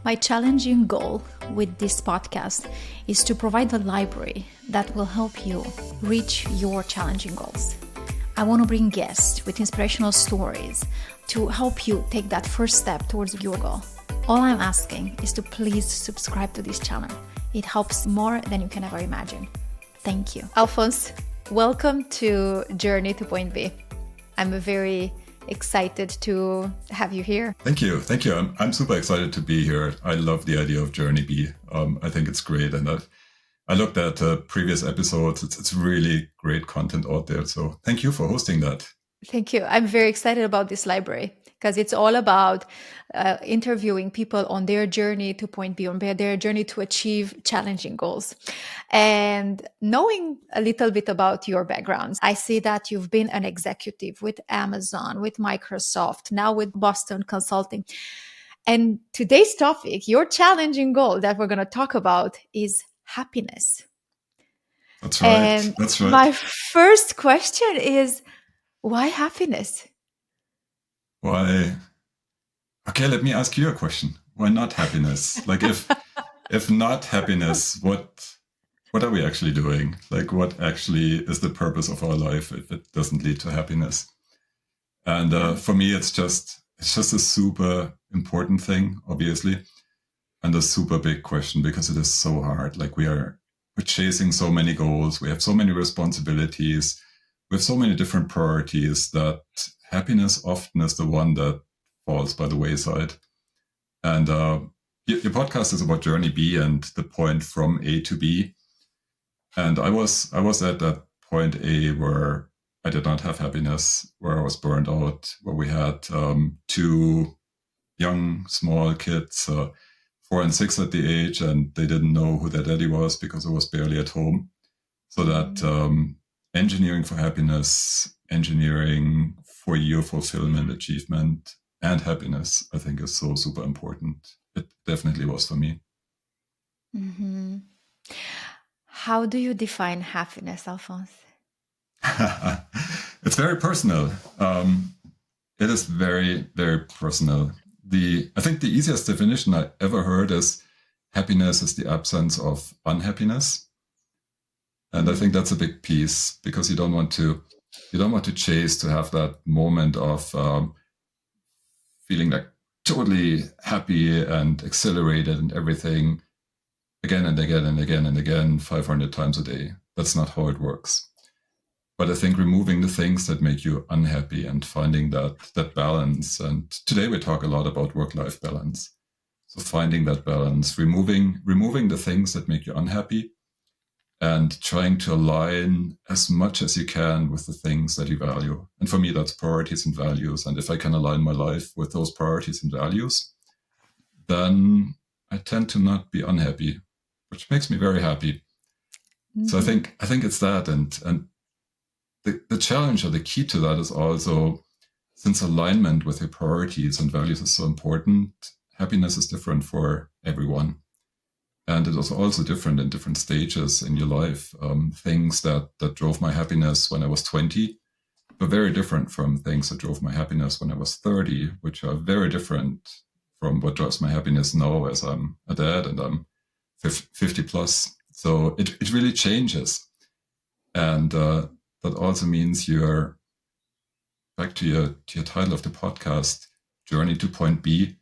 My challenging goal with this podcast is to provide a library that will help you reach your challenging goals. I want to bring guests with inspirational stories to help you take that first step towards your goal. All I'm asking is to please subscribe to this channel. It helps more than you can ever imagine. Thank you. Alfons, welcome to Journey to Point B. I'm very excited to have you here. Thank you. I'm super excited to be here. I love the idea of Journey B. I think it's great. And I looked at previous episodes. It's really great content out there. So thank you for hosting that. Thank you. I'm very excited about this library because it's all about interviewing people on their journey to point B, on their journey to achieve challenging goals. And knowing a little bit about your backgrounds, I see that you've been an executive with Amazon, with Microsoft, now with Boston Consulting. And today's topic, your challenging goal that we're going to talk about is happiness. That's right. And That's right. My first question is, why happiness? Why? Okay, let me ask you a question. Why not happiness? Like if not happiness, what are we actually doing? Like what actually is the purpose of our life if it doesn't lead to happiness? And for me, it's just a super important thing, obviously, and a super big question because it is so hard. Like we're chasing so many goals. We have so many responsibilities. We have so many different priorities that happiness often is the one that falls by the wayside. And your podcast is about Journey B and the point from A to B. And I was at that point A where I did not have happiness, where I was burned out, where we had two young, small kids, 4 and 6 at the age, and they didn't know who their daddy was because I was barely at home. So that engineering for happiness, engineering for your fulfillment, achievement, and happiness, I think is so super important. It definitely was for me. Mm-hmm. How do you define happiness, Alfons? It's very personal. It is very, very personal. I think the easiest definition I ever heard is happiness is the absence of unhappiness. And I think that's a big piece because you don't want to chase to have that moment of feeling like totally happy and accelerated and everything again and again and again and again 500 times a day. That's not how it works. But I think removing the things that make you unhappy and finding that balance. And today we talk a lot about work-life balance. So finding that balance, removing the things that make you unhappy and trying to align as much as you can with the things that you value. And for me, that's priorities and values. And if I can align my life with those priorities and values, then I tend to not be unhappy, which makes me very happy. Mm-hmm. So I think it's that. And the challenge or the key to that is also, since alignment with your priorities and values is so important, happiness is different for everyone. And it was also different in different stages in your life. Things that drove my happiness when I was 20 were very different from things that drove my happiness when I was 30, which are very different from what drives my happiness now as I'm a dad and I'm 50 plus. So it really changes. And that also means you're back to your title of the podcast, Journey to Point B.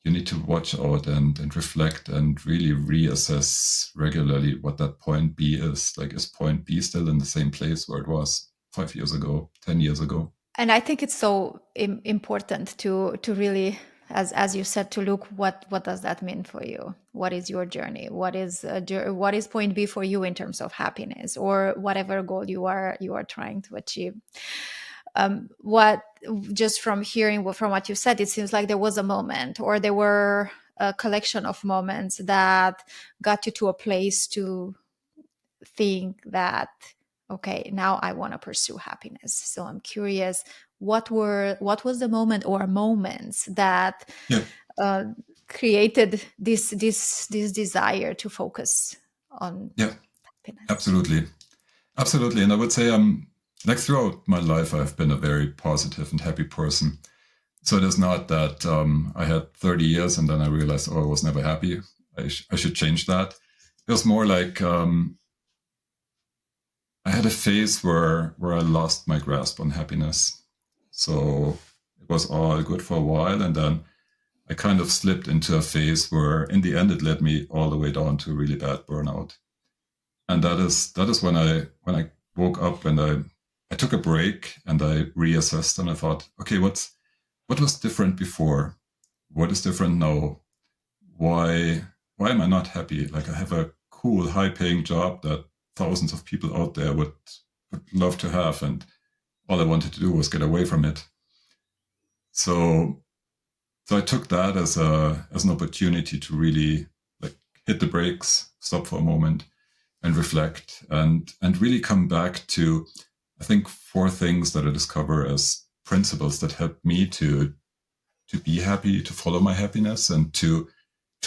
You need to watch out and reflect and really reassess regularly what that point B is. Like, is point B still in the same place where it was 5 years ago, 10 years ago? And I think it's so important to really, as you said, to look what does that mean for you? What is your journey? What is point B for you in terms of happiness or whatever goal you are trying to achieve? Just from hearing from what you said, it seems like there was a moment or there were a collection of moments that got you to a place to think that, okay, now I want to pursue happiness. So I'm curious, what was the moment or moments that created this desire to focus on happiness? Absolutely. And I would say like throughout my life, I've been a very positive and happy person. So it is not that I had 30 years and then I realized, oh, I was never happy. I should change that. It was more like I had a phase where I lost my grasp on happiness. So it was all good for a while, and then I kind of slipped into a phase where in the end it led me all the way down to really bad burnout. And that is when I woke up and I took a break and I reassessed and I thought, okay, what was different before? What is different now? Why am I not happy? Like, I have a cool, high paying job that thousands of people out there would love to have, and all I wanted to do was get away from it. So I took that as an opportunity to really like hit the brakes, stop for a moment, and reflect, and really come back to, I think, 4 things that I discover as principles that help me to be happy, to follow my happiness, and to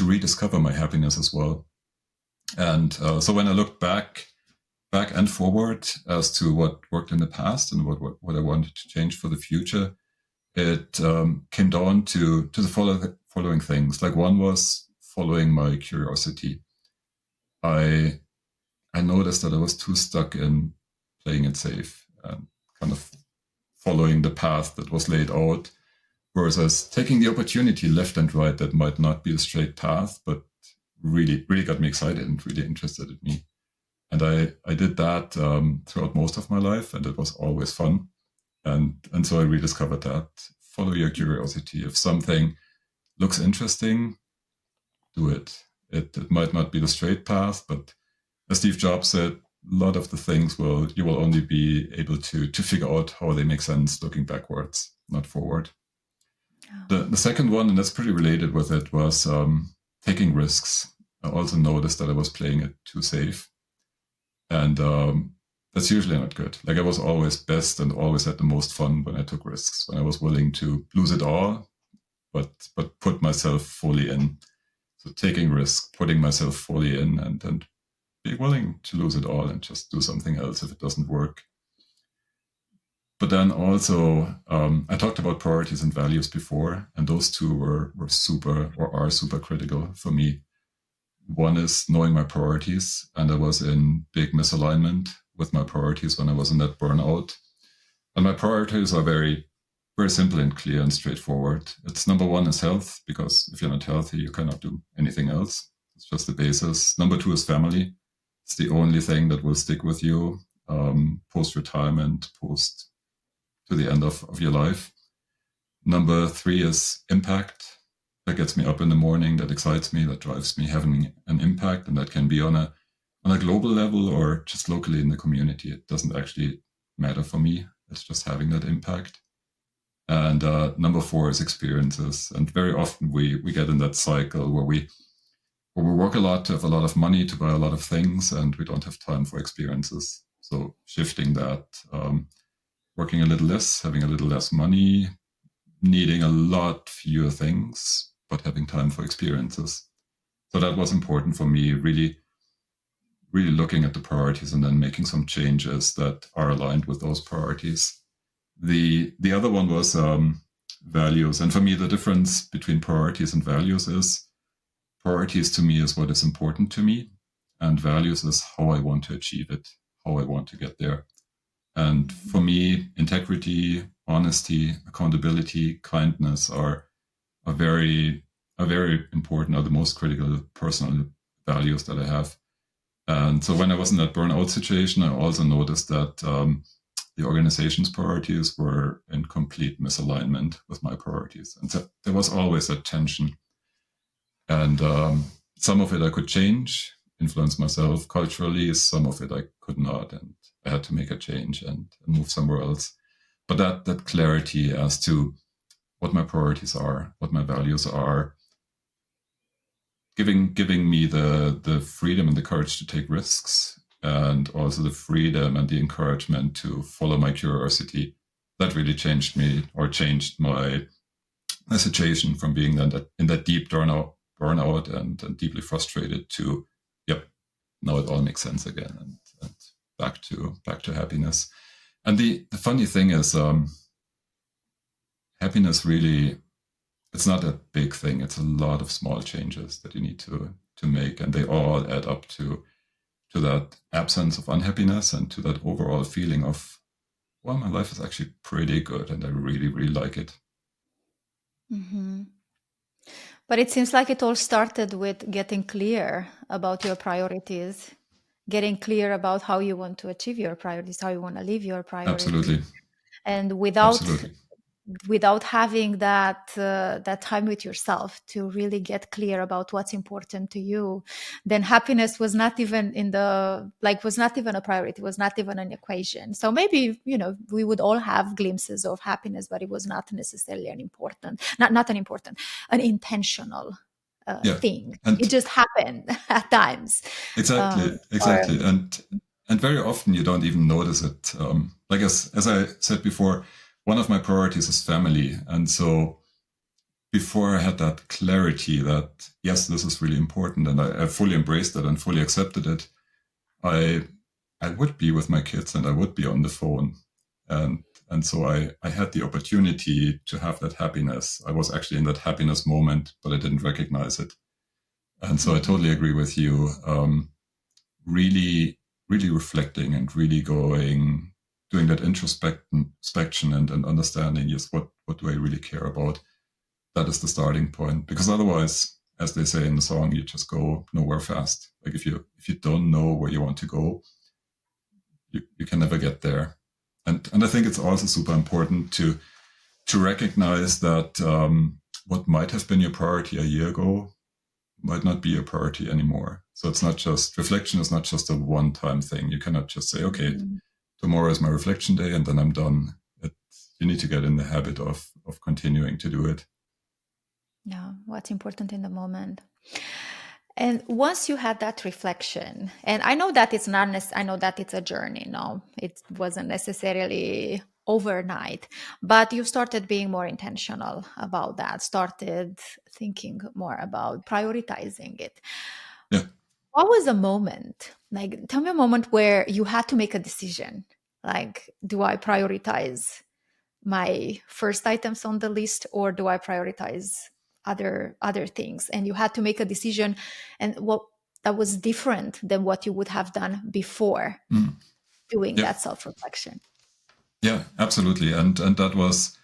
rediscover my happiness as well. And so when I look back and forward as to what worked in the past and what I wanted to change for the future, it came down to the following things. Like, one was following my curiosity. I noticed that I was too stuck in playing it safe and kind of following the path that was laid out, versus taking the opportunity left and right that might not be a straight path, but really got me excited and really interested in me. And I did that throughout most of my life, and it was always fun. And so I rediscovered that. Follow your curiosity. If something looks interesting, do it. It might not be the straight path, but as Steve Jobs said, a lot of the things you will only be able to figure out how they make sense looking backwards, not forward. Oh. The second one, and that's pretty related with it, was taking risks. I also noticed that I was playing it too safe. And that's usually not good. Like, I was always best and always had the most fun when I took risks, when I was willing to lose it all, but put myself fully in. So taking risks, putting myself fully in, and being willing to lose it all and just do something else if it doesn't work. But then also, I talked about priorities and values before, and those two were super, or are super critical for me. One is knowing my priorities, and I was in big misalignment with my priorities when I was in that burnout. And my priorities are very, very simple and clear and straightforward. It's number 1 is health, because if you're not healthy, you cannot do anything else. It's just the basis. Number 2 is family. It's the only thing that will stick with you post-retirement, post to the end of your life. Number 3 is impact. That gets me up in the morning, that excites me, that drives me, having an impact, and that can be on a global level or just locally in the community. It doesn't actually matter for me. It's just having that impact. And number 4 is experiences. And very often we get in that cycle where we work a lot to have a lot of money to buy a lot of things, and we don't have time for experiences. So shifting that, working a little less, having a little less money, needing a lot fewer things, but having time for experiences. So that was important for me, really looking at the priorities and then making some changes that are aligned with those priorities. The other one was values. And for me, the difference between priorities and values is, priorities to me is what is important to me, and values is how I want to achieve it, how I want to get there. And for me, integrity, honesty, accountability, kindness are very important, are the most critical personal values that I have. And so when I was in that burnout situation, I also noticed that the organization's priorities were in complete misalignment with my priorities. And so there was always that tension. And some of it I could change, influence myself culturally. Some of it I could not. And I had to make a change and move somewhere else. But that clarity as to what my priorities are, what my values are, giving me the freedom and the courage to take risks, and also the freedom and the encouragement to follow my curiosity, that really changed me, or changed my situation from being in that deep burnout and deeply frustrated to, yep, now it all makes sense again, and back to happiness. And the funny thing is, happiness really, it's not a big thing. It's a lot of small changes that you need to make, and they all add up to that absence of unhappiness and to that overall feeling of, well, my life is actually pretty good and I really, really like it. Mm-hmm. But it seems like it all started with getting clear about your priorities, getting clear about how you want to achieve your priorities, how you want to live your priorities. Absolutely. And Absolutely. without having that time with yourself to really get clear about what's important to you, then happiness was not even was not even a priority, was not even an equation. So maybe, we would all have glimpses of happiness, but it was not necessarily an intentional Yeah. thing. It And just happened at times. Or exactly. And very often you don't even notice it. Like as I said before, one of my priorities is family. And so before I had that clarity that, yes, this is really important, and I fully embraced it and fully accepted it, I I would be with my kids and I would be on the phone. And and so I had the opportunity to have that happiness. I was actually in that happiness moment, but I didn't recognize it. And so I totally agree with you. Really, really reflecting and really doing that introspection and understanding, yes, what do I really care about? That is the starting point. Because otherwise, as they say in the song, you just go nowhere fast. Like if you don't know where you want to go, you can never get there. And I think it's also super important to recognize that what might have been your priority a year ago might not be a priority anymore. So it's not just reflection is not just a one-time thing. You cannot just say, okay, tomorrow is my reflection day and then I'm done. You need to get in the habit of continuing to do it. yeah, what's important in the moment. And once you had that reflection, and I know that it's not, I know that it's a journey. No, it wasn't necessarily overnight, but you started being more intentional about that, started thinking more about prioritizing it. Yeah. What was a moment? Like, tell me a moment where you had to make a decision. Like, do I prioritize my first items on the list, or do I prioritize other things? And you had to make a decision, and what that was different than what you would have done before doing Yeah. that self-reflection. Yeah, absolutely. And that was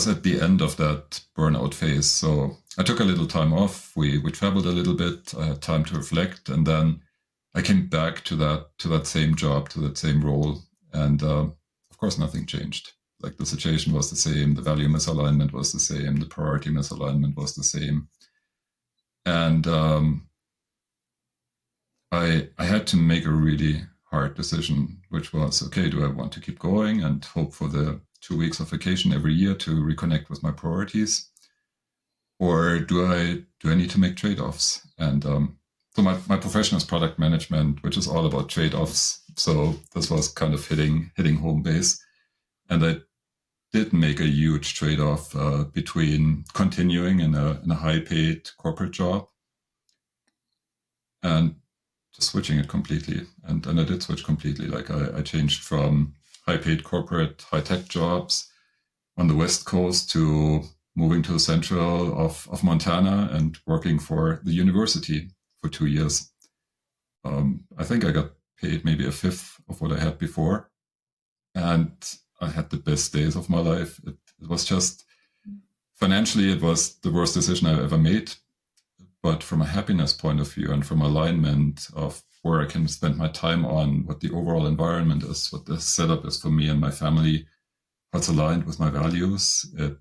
at the end of that burnout phase. So I took a little time off. We traveled a little bit. I had time to reflect, and then I came back to that same job, to that same role, and of course nothing changed. Like the situation was the same, the value misalignment was the same, the priority misalignment was the same, and I had to make a really hard decision, which was, okay, do I want to keep going and hope for the 2 weeks of vacation every year to reconnect with my priorities, or do I need to make trade-offs? And so my profession is product management, which is all about trade-offs. So this was kind of hitting home base, and I did make a huge trade-off between continuing in a high-paid corporate job and just switching it completely. And I did switch completely. Like I changed from high-paid corporate high-tech jobs on the West Coast to moving to the central of Montana and working for the university for 2 years. I think I got paid maybe a fifth of what I had before. And I had the best days of my life. It was just financially, it was the worst decision I ever made. But from a happiness point of view and from alignment of where I can spend my time on, what the overall environment is, what the setup is for me and my family, what's aligned with my values, it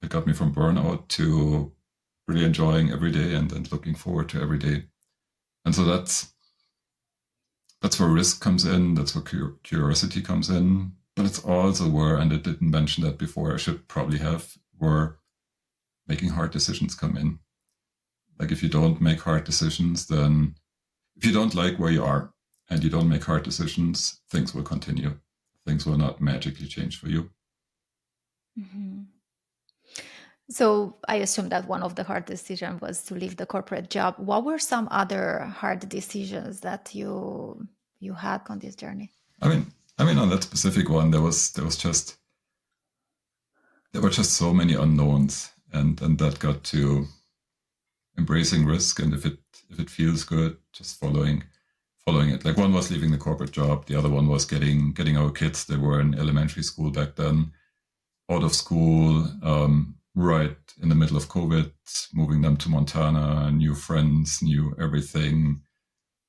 got me from burnout to really enjoying every day and looking forward to every day. And so that's where risk comes in. That's where curiosity comes in. But it's also where, and I didn't mention that before, I should probably have, where making hard decisions come in. Like if you don't make hard decisions, then if you don't like where you are and you don't make hard decisions, things will continue. Things will not magically change for you. Mm-hmm. So I assume that one of the hard decisions was to leave the corporate job. What were some other hard decisions that you had on this journey? I mean, on that specific one, there was just there were just so many unknowns, and that got to embracing risk, and if it feels good, just following it. Like, one was leaving the corporate job, the other one was getting our kids, they were in elementary school back then, out of school, right in the middle of COVID, moving them to Montana, new friends, new everything.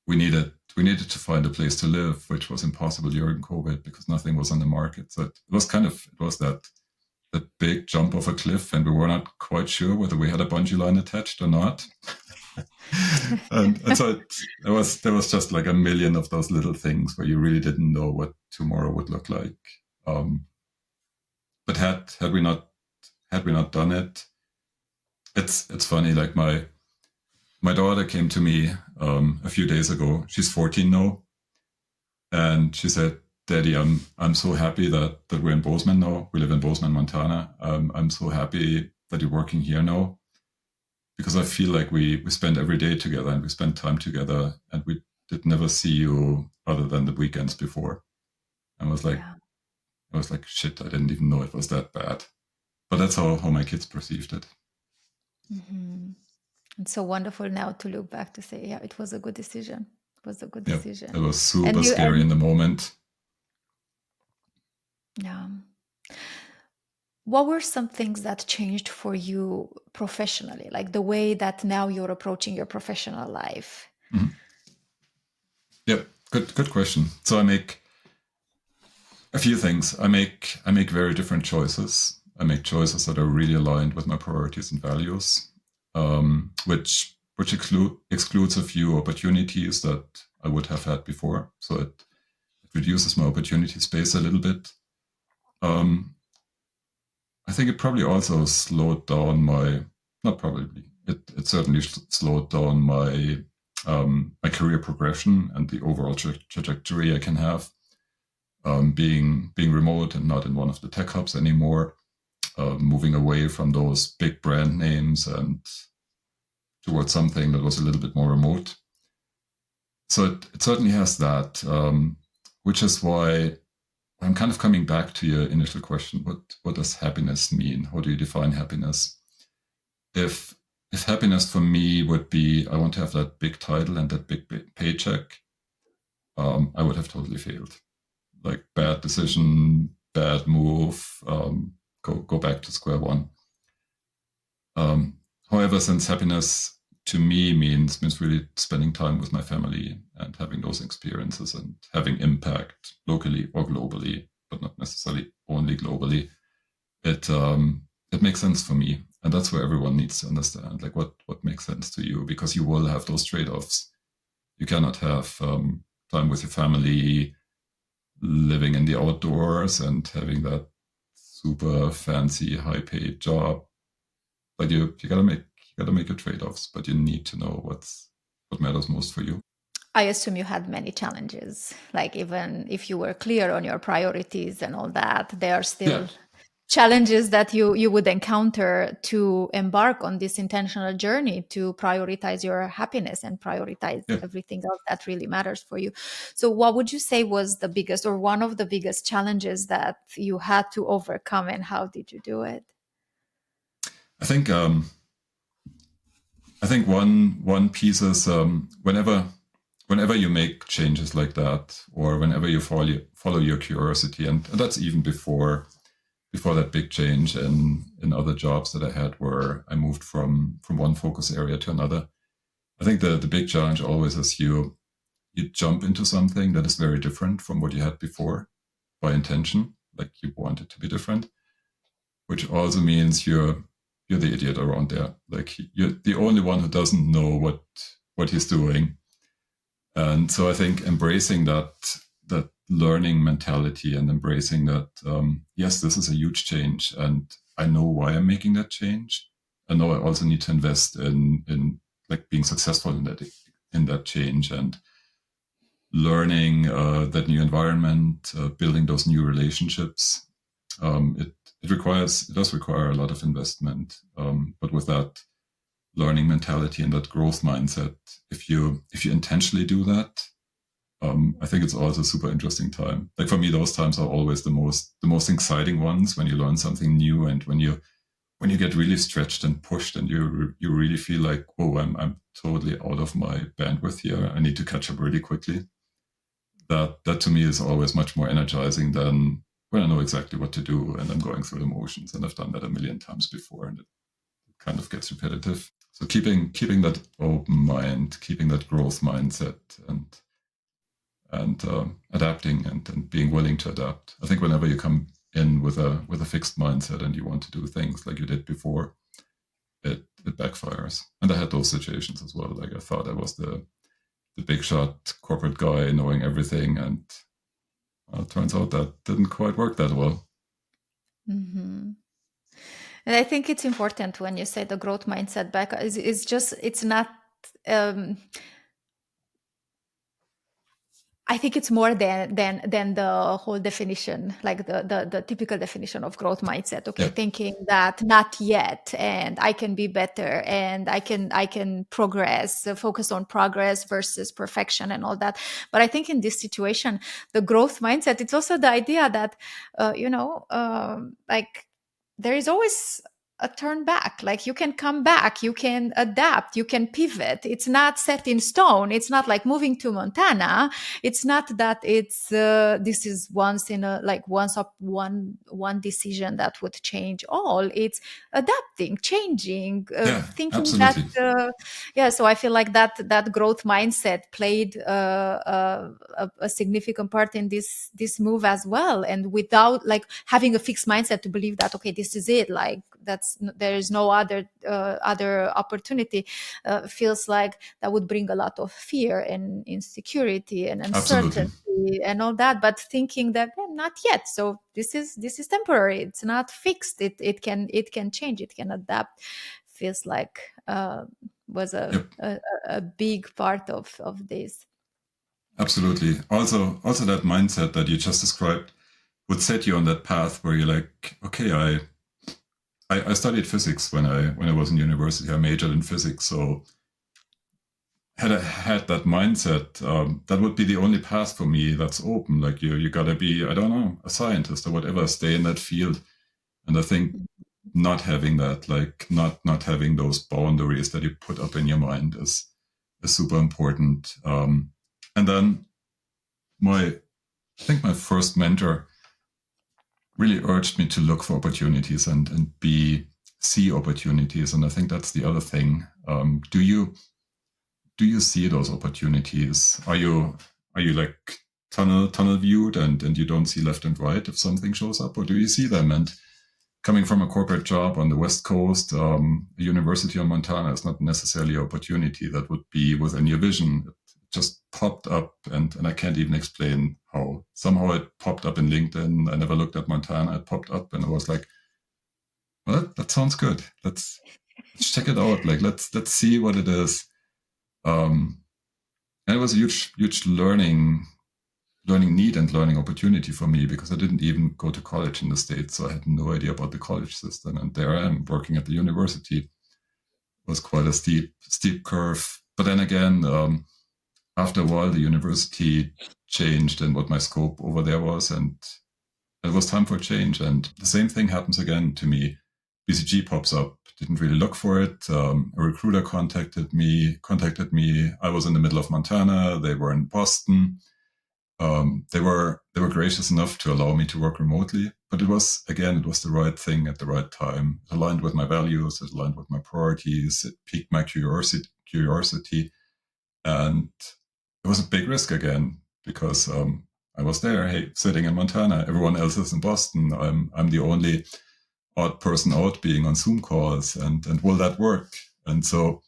We needed to find a place to live, which was impossible during COVID because nothing was on the market. So it was that big jump off a cliff, and we were not quite sure whether we had a bungee line attached or not. and so there was just like a million of those little things where you really didn't know what tomorrow would look like. But had we not done it, it's funny. Like, my daughter came to me a few days ago. She's 14 now, and she said, "Daddy, I'm so happy that we're in Bozeman now. We live in Bozeman, Montana. I'm so happy that you're working here now, because I feel like we spend every day together, and we spend time together, and we did never see you other than the weekends before." I was like, shit, I didn't even know it was that bad. But that's how my kids perceived it. Mm-hmm. It's so wonderful now to look back to say, yeah, it was a good decision. It was a good decision. It was super scary in the moment. Yeah. What were some things that changed for you professionally, like the way that now you're approaching your professional life? Mm-hmm. Yeah, good question. So I make a few things. I make very different choices. I make choices that are really aligned with my priorities and values, which excludes a few opportunities that I would have had before. So it reduces my opportunity space a little bit. I think it probably also slowed down it certainly slowed down my my career progression and the overall trajectory I can have. Being remote and not in one of the tech hubs anymore, moving away from those big brand names and towards something that was a little bit more remote. So it certainly has that, which is why I'm kind of coming back to your initial question. What does happiness mean? How do you define happiness? If happiness for me would be, I want to have that big title and that big paycheck, I would have totally failed. Like, bad decision, bad move, go back to square one. However, since happiness to me means really spending time with my family and having those experiences and having impact locally or globally, but not necessarily only globally, it makes sense for me. And that's where everyone needs to understand, like, what makes sense to you, because you will have those trade-offs. You cannot have time with your family, living in the outdoors and having that super fancy, high-paid job. But you gotta make your trade-offs, but you need to know what matters most for you. I assume you had many challenges. Like, even if you were clear on your priorities and all that, there are still challenges that you would encounter to embark on this intentional journey to prioritize your happiness and prioritize everything else that really matters for you. So what would you say was the biggest or one of the biggest challenges that you had to overcome, and how did you do it? I think one piece is whenever you make changes like that, or whenever you follow your curiosity, and that's even before that big change in other jobs that I had, where I moved from one focus area to another. I think the big challenge always is you jump into something that is very different from what you had before by intention, like you want it to be different, which also means you're the idiot around there. Like, you're the only one who doesn't know what he's doing. And so I think embracing that learning mentality and embracing that, yes, this is a huge change, and I know why I'm making that change. I know I also need to invest in like being successful in that change, and learning that new environment, building those new relationships. It does require a lot of investment, but with that learning mentality and that growth mindset, if you intentionally do that, I think it's always a super interesting time. Like for me, those times are always the most exciting ones, when you learn something new and when you get really stretched and pushed and you really feel like, oh, I'm totally out of my bandwidth here. I need to catch up really quickly. That to me is always much more energizing than when I know exactly what to do and I'm going through the motions. And I've done that a million times before, and it kind of gets repetitive. So keeping that open mind, keeping that growth mindset, and adapting and being willing to adapt. I think whenever you come in with a fixed mindset and you want to do things like you did before, it backfires. And I had those situations as well. Like I thought I was the big shot corporate guy knowing everything, and it turns out that didn't quite work that well. Mm-hmm. And I think it's important when you say the growth mindset back. It's not. I think it's more than the whole definition, like the typical definition of growth mindset. Okay, Yeah. thinking that not yet, and I can be better, and I can progress, focus on progress versus perfection and all that. But I think in this situation, the growth mindset, it's also the idea that like there is always a turn back. Like you can come back, you can adapt, you can pivot. It's not set in stone. It's not like moving to Montana. It's not that it's this is once in a like once up one decision that would change all. It's adapting, changing, thinking absolutely. that so I feel like that growth mindset played a significant part in this move as well. And without like having a fixed mindset to believe that, okay, this is it, like there is no other opportunity, feels like that would bring a lot of fear and insecurity and uncertainty. Absolutely. And all that, but thinking that not yet, so this is temporary, it's not fixed, it can change, it can adapt, feels like was a big part of this. Absolutely. Also that mindset that you just described would set you on that path where you're like, okay, I studied physics when I was in university. I majored in physics, so had I had that mindset, that would be the only path for me that's open. Like you gotta be, I don't know, a scientist or whatever, stay in that field. And I think not having that, like not having those boundaries that you put up in your mind is super important. And then I think my first mentor really urged me to look for opportunities and see opportunities. And I think that's the other thing. Do you see those opportunities? Are you like tunnel viewed and you don't see left and right if something shows up, or do you see them? And coming from a corporate job on the West Coast, a university in Montana is not necessarily an opportunity that would be within your vision. It just popped up, and I can't even explain how. Somehow it popped up in LinkedIn. I never looked at Montana. It popped up, and I was like, well, that sounds good. Let's check it out. Like let's see what it is. And it was a huge learning need and learning opportunity for me, because I didn't even go to college in the States, so I had no idea about the college system. And there I am working at the university. It was quite a steep curve. But then again, after a while, the university changed and what my scope over there was, and it was time for change. And the same thing happens again to me. BCG pops up. Didn't really look for it. A recruiter contacted me. I was in the middle of Montana. They were in Boston. They were gracious enough to allow me to work remotely, but it was the right thing at the right time. It aligned with my values. It aligned with my priorities. It piqued my curiosity, and it was a big risk again, because I was there, sitting in Montana. Everyone else is in Boston. I'm the only odd person out, being on Zoom calls, and will that work? And so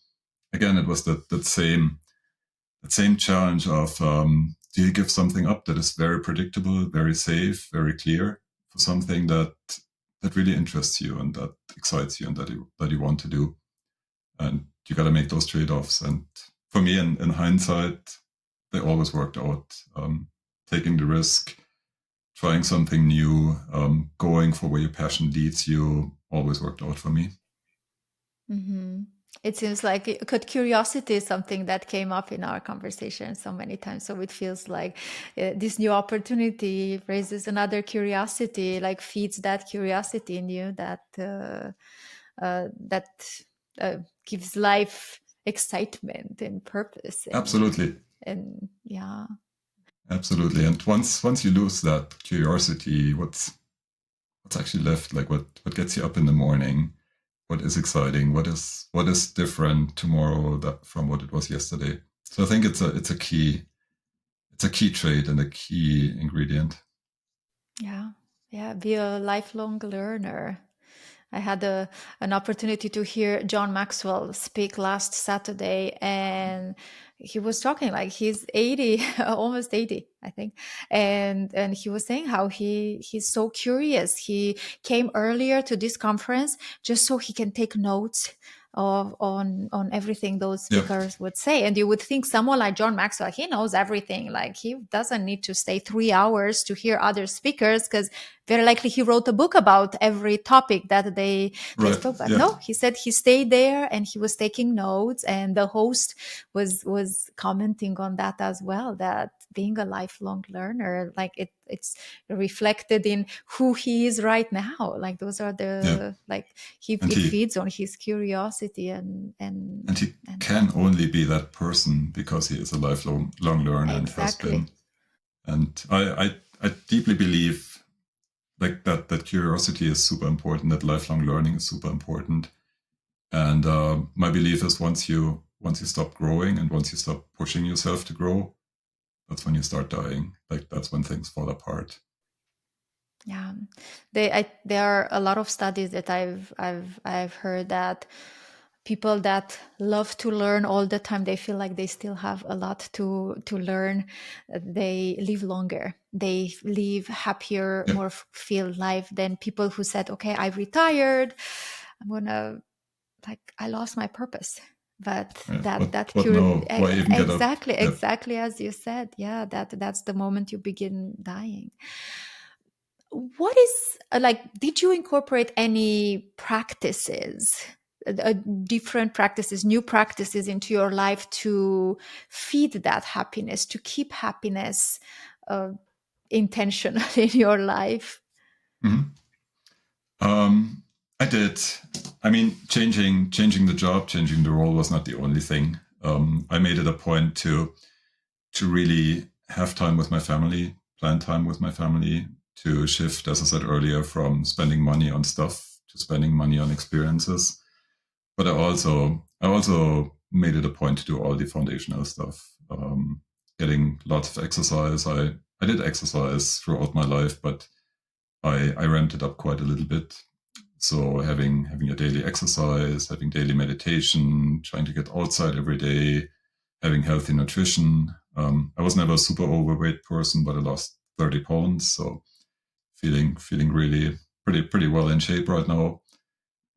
again, it was that same challenge of do you give something up that is very predictable, very safe, very clear, for something that really interests you and that excites you and that you want to do? And you got to make those trade-offs. And for me, in hindsight, they always worked out. Taking the risk, trying something new, going for where your passion leads you, always worked out for me. Mm-hmm. It seems like curiosity is something that came up in our conversation so many times. So it feels like this new opportunity raises another curiosity, like feeds that curiosity in you that gives life excitement and purpose Absolutely. and yeah. Absolutely. And once you lose that curiosity, what's actually left? Like what gets you up in the morning? What is exciting? What is different tomorrow from what it was yesterday? So I think it's a key trait and a key ingredient. Yeah, be a lifelong learner. I had an opportunity to hear John Maxwell speak last Saturday, and he was talking like he's 80, almost 80, I think. And he was saying how he's so curious. He came earlier to this conference just so he can take notes on everything those Yeah, speakers would say. And you would think someone like John Maxwell, he knows everything. Like he doesn't need to stay 3 hours to hear other speakers because very likely he wrote a book about every topic that they right. spoke about. Yeah, No, he said he stayed there and he was taking notes, and the host was commenting on that as well, that being a lifelong learner, like it's reflected in who he is right now. Like those are yeah. the like And it he feeds on his curiosity and he and can only be that person because he is a lifelong learner and has exactly. been. And I deeply believe like that curiosity is super important, that lifelong learning is super important. And my belief is once you stop growing and once you stop pushing yourself to grow, that's when you start dying. Like that's when things fall apart. Yeah, there are a lot of studies that I've heard that people that love to learn all the time, they feel like they still have a lot to learn. They live longer, they live happier, Yeah, more fulfilled life than people who said, okay, I retired, I'm gonna, like, I lost my purpose. But yeah. that What no? Why even get up? Yep. exactly as you said, yeah, that's the moment you begin dying. What is like, did you incorporate any practices, different practices, new practices into your life to feed that happiness, to keep happiness uh, intentional in your life? Mhm. I did. I mean, changing the job, changing the role was not the only thing. I made it a point to really have time with my family, plan time with my family, to shift, as I said earlier, from spending money on stuff to spending money on experiences. But I also made it a point to do all the foundational stuff. Getting lots of exercise. I did exercise throughout my life, but I ramped it up quite a little bit. So having a daily exercise, having daily meditation, trying to get outside every day, having healthy nutrition. I was never a super overweight person, but I lost 30 pounds, so feeling really pretty well in shape right now.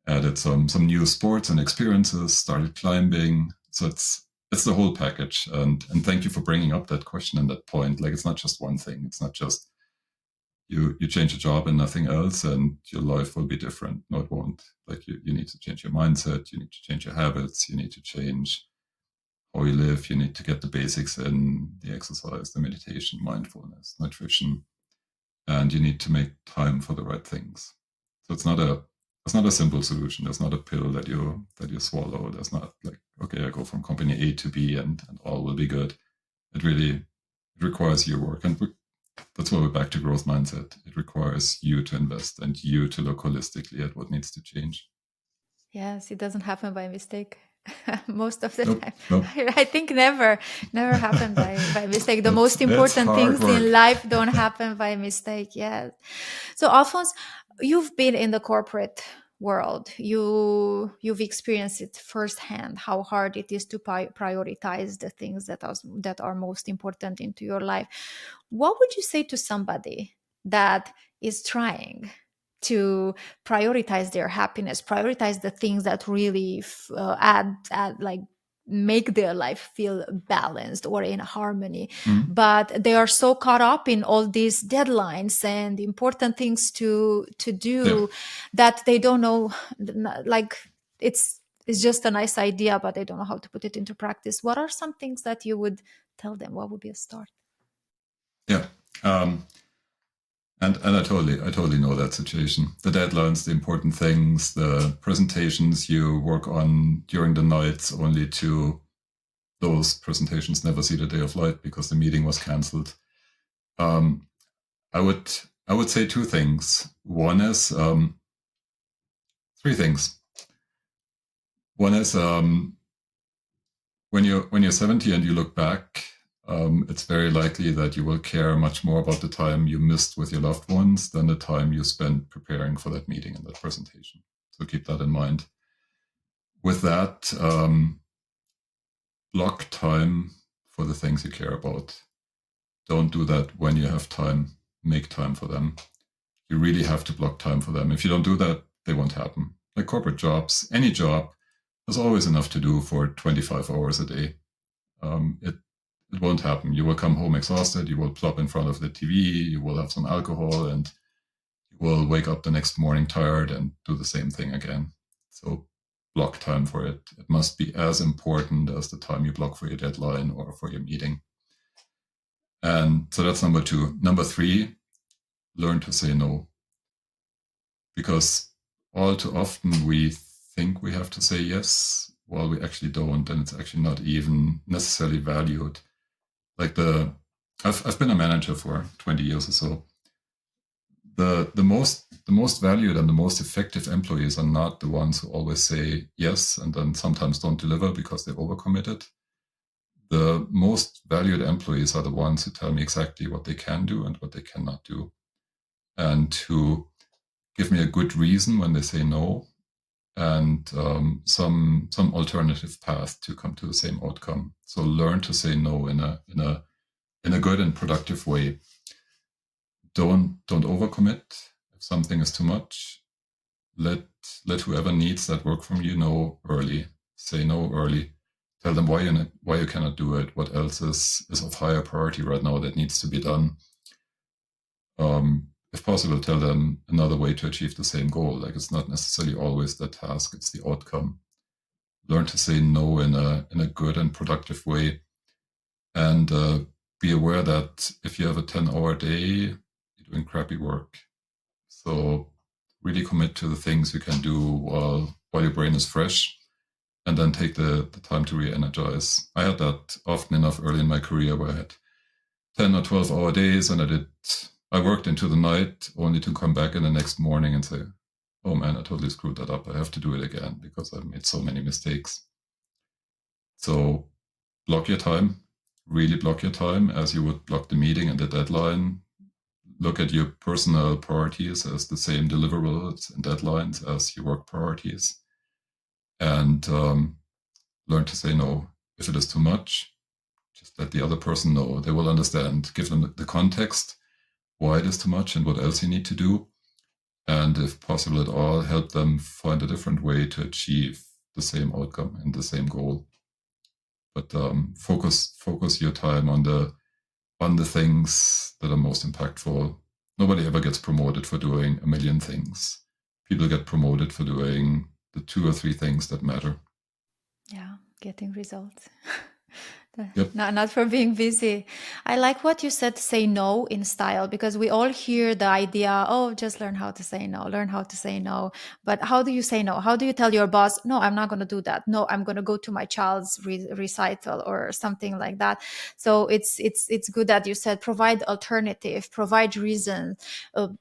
Added some new sports and experiences, started climbing. So it's the whole package. And thank you for bringing up that question and that point. Like it's not just one thing. It's not just you change a job and nothing else and your life will be different. No, it won't. Like you need to change your mindset, you need to change your habits, you need to change how you live, you need to get the basics in, the exercise, the meditation, mindfulness, nutrition, and you need to make time for the right things. So it's not a simple solution. There's not a pill that you swallow. There's not like, okay, I go from company A to B and all will be good. It requires your work. And that's why we're back to growth mindset. It requires you to invest and you to look holistically at what needs to change. Yes, it doesn't happen by mistake. Most of the Nope, time, nope. I think never happen by mistake. The That's most that's important hard things in work. life don't happen by mistake. Yes. So, Alphonse, you've been in the corporate world. You've experienced it firsthand how hard it is to prioritize the things that are most important into your life. What would you say to somebody that is trying to prioritize their happiness, prioritize the things that really add like make their life feel balanced or in harmony, Mhm. but they are so caught up in all these deadlines and important things to Yeah, do that they don't know, like it's it's just a nice idea, but they don't know how to put it into practice. What are some things that you would tell them? What would be a start? Yeah. And I totally know that situation. The deadlines, the important things, the presentations you work on during the nights, only to those presentations never see the day of light because the meeting was cancelled. I would say two things. One is three things. One is when you're 70 and you look back, it's very likely that you will care much more about the time you missed with your loved ones than the time you spent preparing for that meeting and that presentation. So keep that in mind. With that, block time for the things you care about. Don't do that when you have time. Make time for them. You really have to block time for them. If you don't do that, they won't happen. Like corporate jobs, any job, there's always enough to do for 25 hours a day. It won't happen. You will come home exhausted. You will plop in front of the TV. You will have some alcohol, and you will wake up the next morning tired and do the same thing again. So block time for it. It must be as important as the time you block for your deadline or for your meeting. And so that's number two. Number three, learn to say no. Because all too often we think we have to say yes while we actually don't, and it's actually not even necessarily valued. Like I've been a manager for 20 years or so. The most valued and the most effective employees are not the ones who always say yes and then sometimes don't deliver because they're overcommitted. The most valued employees are the ones who tell me exactly what they can do and what they cannot do, and who give me a good reason when they say no, and some alternative path to come to the same outcome. So learn to say no in a good and productive way. Don't overcommit. If something is too much, let whoever needs that work from you know early. Say no early. Tell them why you cannot do it. What else is of higher priority right now that needs to be done. If possible, tell them another way to achieve the same goal. Like it's not necessarily always the task; it's the outcome. Learn to say no in a good and productive way, and be aware that if you have a 10-hour day, you're doing crappy work. So really commit to the things you can do while your brain is fresh, and then take the time to re-energize. I had that often enough early in my career where I had 10 or 12-hour days, and I worked into the night only to come back in the next morning and say, oh man, I totally screwed that up. I have to do it again because I've made so many mistakes. So block your time, really block your time as you would block the meeting and the deadline. Look at your personal priorities as the same deliverables and deadlines as your work priorities. And learn to say no. If it is too much, just let the other person know. They will understand. Give them the context, why it is too much and what else you need to do. And if possible at all, help them find a different way to achieve the same outcome and the same goal. But focus your time on the things that are most impactful. Nobody ever gets promoted for doing a million things. People get promoted for doing the 2 or 3 things that matter. Yeah, getting results. Yep. Not for being busy. I like what you said, say no in style, because we all hear the idea, oh, just learn how to say no, learn how to say no. But how do you say no? How do you tell your boss, no, I'm not going to do that. No, I'm going to go to my child's recital or something like that. So it's good that you said, provide alternative, provide reason,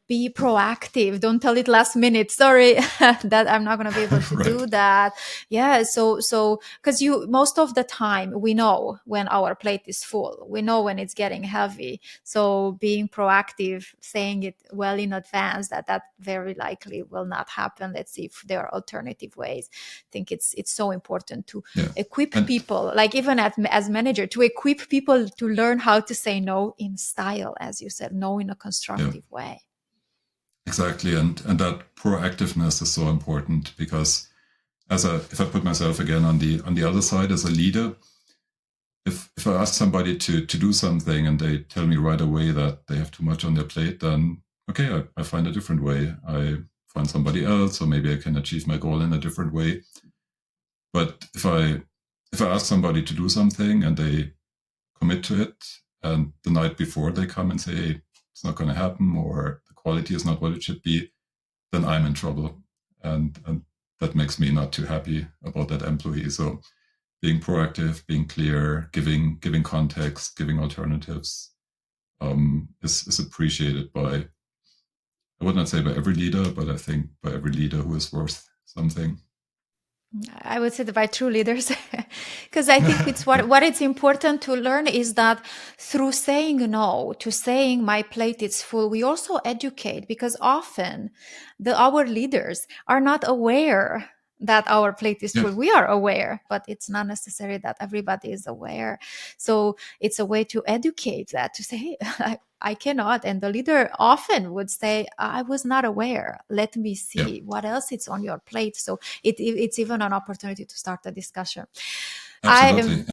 be proactive. Don't tell it last minute. Sorry, that I'm not going to be able to Right. do that. Yeah. So because most of the time we know when our plate is full, we know when it's getting heavy. So being proactive, saying it well in advance that very likely will not happen. Let's see if there are alternative ways. I think it's so important to equip people, like even as manager, to equip people to learn how to say no in style, as you said, no in a constructive way. Exactly, and that proactiveness is so important, because if I put myself again on the other side as a leader, if I ask somebody to do something and they tell me right away that they have too much on their plate, then okay, I find a different way. I find somebody else, or maybe I can achieve my goal in a different way. But if I ask somebody to do something and they commit to it, and the night before they come and say, hey, it's not going to happen, or the quality is not what it should be, then I'm in trouble. And that makes me not too happy about that employee. So being proactive, being clear, giving context, giving alternatives is appreciated by, I would not say by every leader, but I think by every leader who is worth something. I would say that by true leaders, because I think it's what it's important to learn is that through saying no to saying my plate is full, we also educate, because often our leaders are not aware that our plate is full. We are aware, but it's not necessary that everybody is aware. So it's a way to educate that, to say, hey, I cannot. And the leader often would say, I was not aware. Let me see what else is on your plate. So it's even an opportunity to start a discussion. Absolutely.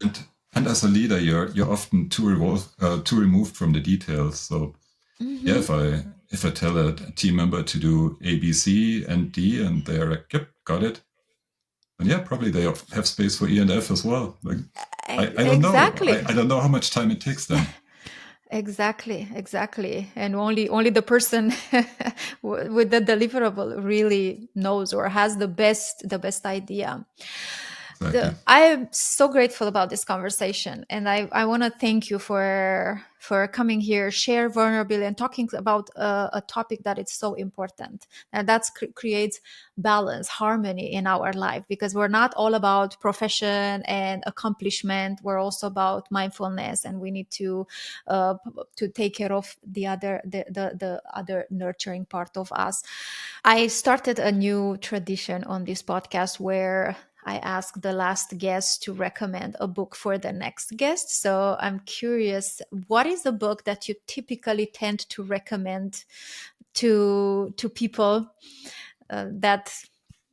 And as a leader, you're often too removed from the details. So if I tell a team member to do A, B, C, and D, and they're like, yep, got it. And probably they have space for E and F as well. Like, I don't know. I don't know how much time it takes them. Exactly. And only the person with the deliverable really knows or has the best idea. Exactly. I'm so grateful about this conversation, and I want to thank you for coming here, share vulnerability, and talking about a topic that is so important, and that creates balance, harmony in our life, because we're not all about profession and accomplishment. We're also about mindfulness, and we need to take care of the other nurturing part of us. I started a new tradition on this podcast where I ask the last guest to recommend a book for the next guest. So I'm curious, what is a book that you typically tend to recommend to people that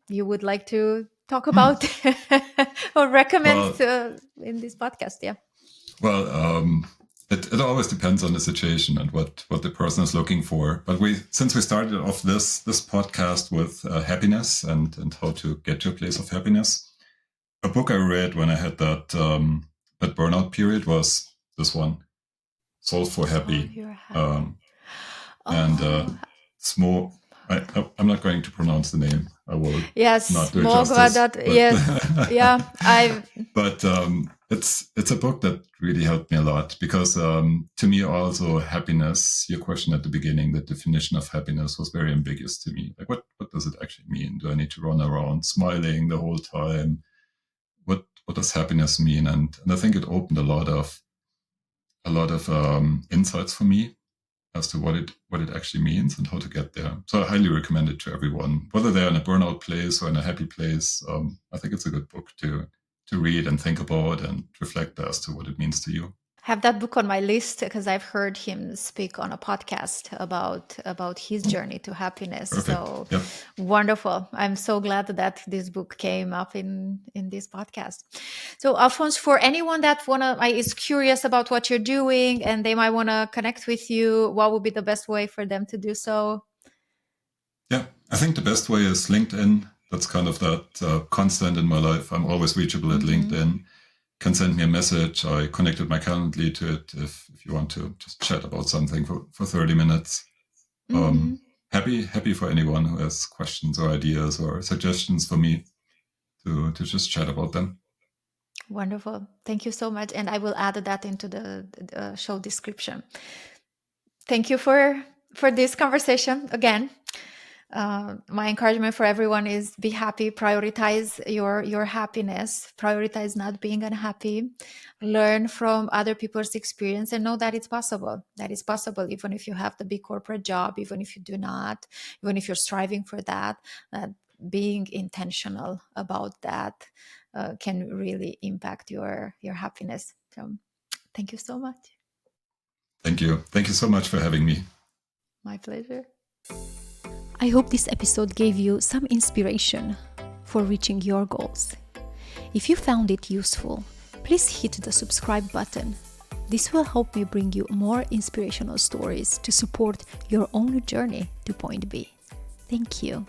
you would like to talk about or recommend in this podcast? Yeah. Well, it always depends on the situation and what the person is looking for. But since we started off this podcast with happiness and how to get to a place of happiness, a book I read when I had that burnout period was this one, Solve for Happy. And Smo. I'm not going to pronounce the name. I will not do justice. But it's a book that really helped me a lot, because to me also happiness, your question at the beginning, the definition of happiness was very ambiguous to me. Like what does it actually mean? Do I need to run around smiling the whole time? What does happiness mean? And I think it opened a lot of insights for me as to what it actually means and how to get there. So I highly recommend it to everyone, whether they're in a burnout place or in a happy place. I think it's a good book to read and think about and reflect as to what it means to you. Have that book on my list, because I've heard him speak on a podcast about his journey to happiness. Perfect. So wonderful. I'm so glad that this book came up in this podcast. So Alfons, for anyone that is curious about what you're doing and they might want to connect with you, what would be the best way for them to do so? Yeah, I think the best way is LinkedIn. That's kind of that constant in my life. I'm always reachable at LinkedIn. Can send me a message. I connected my Calendly to it if you want to just chat about something for 30 minutes. Happy for anyone who has questions or ideas or suggestions for me to just chat about them. Wonderful. Thank you so much. And I will add that into the show description. Thank you for this conversation again. My encouragement for everyone is be happy, prioritize your happiness, prioritize not being unhappy, learn from other people's experience, and know that it's possible. That it's possible even if you have the big corporate job, even if you do not, even if you're striving for that, being intentional about that can really impact your happiness. So thank you so much. Thank you. Thank you so much for having me. My pleasure. I hope this episode gave you some inspiration for reaching your goals. If you found it useful, please hit the subscribe button. This will help me bring you more inspirational stories to support your own journey to point B. Thank you.